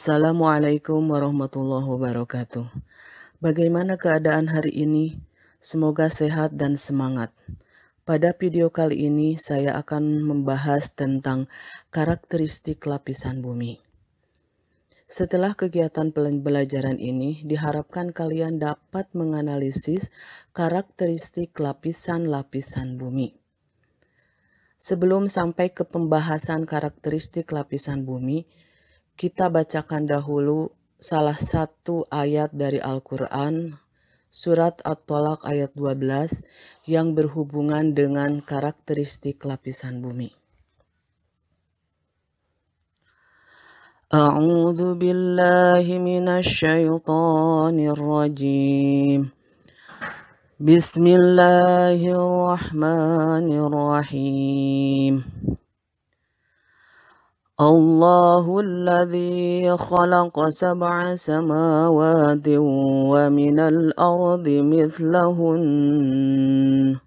Assalamualaikum warahmatullahi wabarakatuh. Bagaimana keadaan hari ini? Semoga sehat dan semangat. Pada video kali ini saya akan membahas tentang karakteristik lapisan bumi. Setelah kegiatan pembelajaran ini, diharapkan kalian dapat menganalisis karakteristik lapisan-lapisan bumi. Sebelum sampai ke pembahasan karakteristik lapisan bumi, kita bacakan dahulu salah satu ayat dari Al-Quran, surat At-Tolak ayat 12, yang berhubungan dengan karakteristik lapisan bumi. A'udzu billahi minasyaitonir rajim. Bismillahirrahmanirrahim. Allahul ladzi khalaqa sab'a samawati wa minal ardi mithlahunna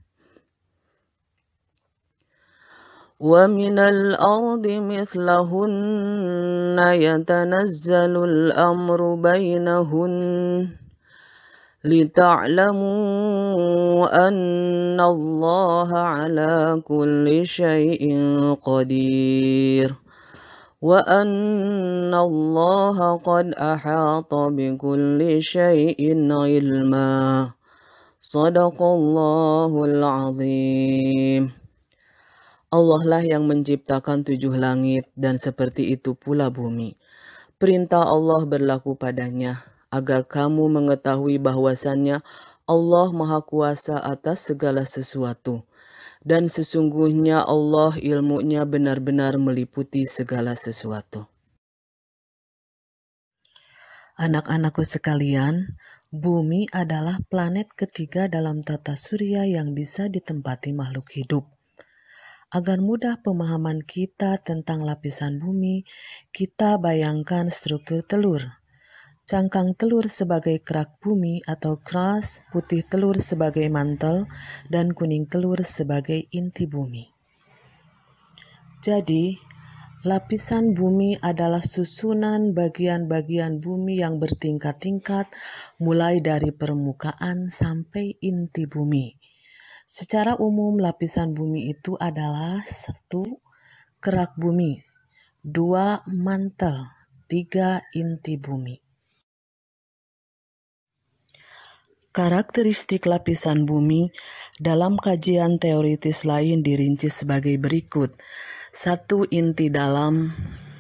yatanazzalul amru bainahun lita'lamu anna Allaha ala kulli syai'in qadir. Wa anna Allaha qad ahata bikulli syai'in ilma. Shadaqallahul azim. Allah lah yang menciptakan 7 langit dan seperti itu pula bumi. Perintah Allah berlaku padanya agar kamu mengetahui bahwasannya Allah Maha Kuasa atas segala sesuatu. Dan sesungguhnya Allah ilmunya benar-benar meliputi segala sesuatu. Anak-anakku sekalian, bumi adalah planet ketiga dalam tata surya yang bisa ditempati makhluk hidup. Agar mudah pemahaman kita tentang lapisan bumi, kita bayangkan struktur telur. Cangkang telur sebagai kerak bumi atau crust, putih telur sebagai mantel, dan kuning telur sebagai inti bumi. Jadi, lapisan bumi adalah susunan bagian-bagian bumi yang bertingkat-tingkat mulai dari permukaan sampai inti bumi. Secara umum, lapisan bumi itu adalah 1. Kerak bumi, 2. Mantel, 3. Inti bumi. Karakteristik lapisan bumi dalam kajian teoritis lain dirinci sebagai berikut. 1. Inti dalam,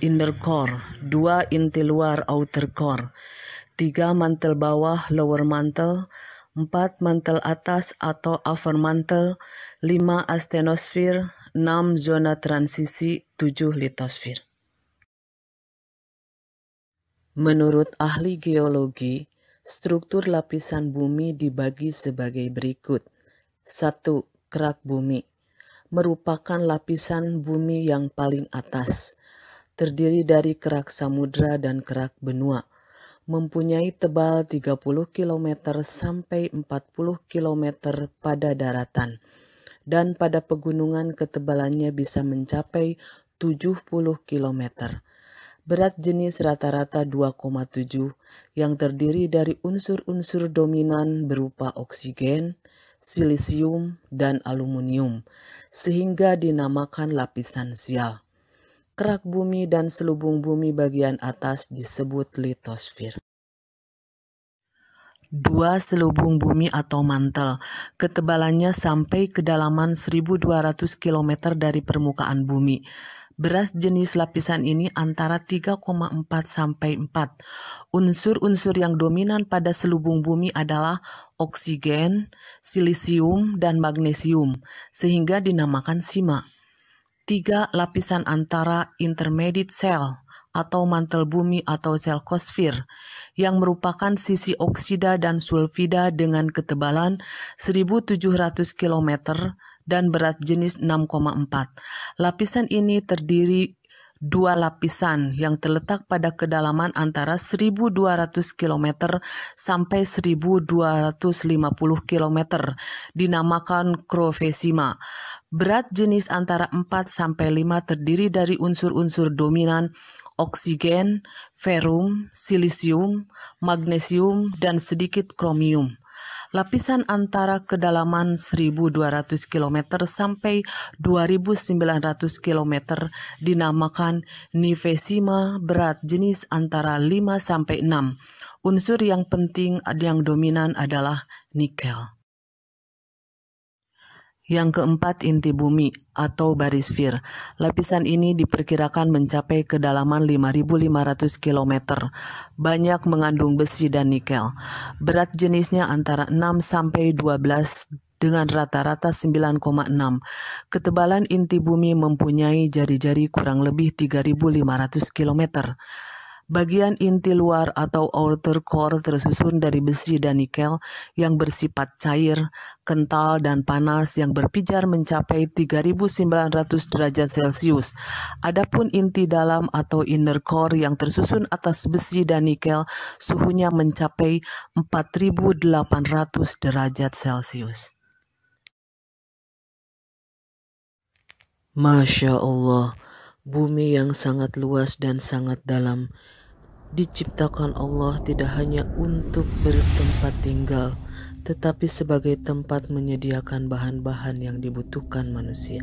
inner core. 2. Inti luar, outer core. 3. Mantel bawah, lower mantle. 4. Mantel atas atau upper mantle. 5. Astenosfer. 6. Zona transisi. 7. litosfer. Menurut ahli geologi, struktur lapisan bumi dibagi sebagai berikut. 1. Kerak bumi merupakan lapisan bumi yang paling atas. Terdiri dari kerak samudra dan kerak benua. Mempunyai tebal 30 km sampai 40 km pada daratan. Dan pada pegunungan ketebalannya bisa mencapai 70 km. Berat jenis rata-rata 2,7 yang terdiri dari unsur-unsur dominan berupa oksigen, silisium, dan aluminium, sehingga dinamakan lapisan sial. Kerak bumi dan selubung bumi bagian atas disebut litosfer. 2. Selubung bumi atau mantel, ketebalannya sampai kedalaman 1.200 km dari permukaan bumi. Berat jenis lapisan ini antara 3,4 sampai 4. Unsur-unsur yang dominan pada selubung bumi adalah oksigen, silisium, dan magnesium, sehingga dinamakan sima. 3. Lapisan antara intermediate cell atau mantel bumi atau selkosfer, yang merupakan sisi oksida dan sulfida dengan ketebalan 1.700 km dan berat jenis 6,4. Lapisan ini terdiri 2 lapisan yang terletak pada kedalaman antara 1.200 km sampai 1.250 km, dinamakan crofesima. Berat jenis antara 4 sampai 5 terdiri dari unsur-unsur dominan oksigen, ferum, silisium, magnesium, dan sedikit kromium. Lapisan antara kedalaman 1.200 km sampai 2.900 km dinamakan nifesima berat jenis antara 5 sampai 6. Unsur yang penting yang dominan adalah nikel. Yang keempat, inti bumi atau barisfir. Lapisan ini diperkirakan mencapai kedalaman 5.500 km. Banyak mengandung besi dan nikel. Berat jenisnya antara 6 sampai 12 dengan rata-rata 9,6. Ketebalan inti bumi mempunyai jari-jari kurang lebih 3.500 km. Bagian inti luar atau outer core tersusun dari besi dan nikel yang bersifat cair, kental, dan panas yang berpijar mencapai 3.900 derajat Celcius. Adapun inti dalam atau inner core yang tersusun atas besi dan nikel suhunya mencapai 4.800 derajat Celcius. Masya Allah, bumi yang sangat luas dan sangat dalam diciptakan Allah tidak hanya untuk bertempat tinggal, tetapi sebagai tempat menyediakan bahan-bahan yang dibutuhkan manusia.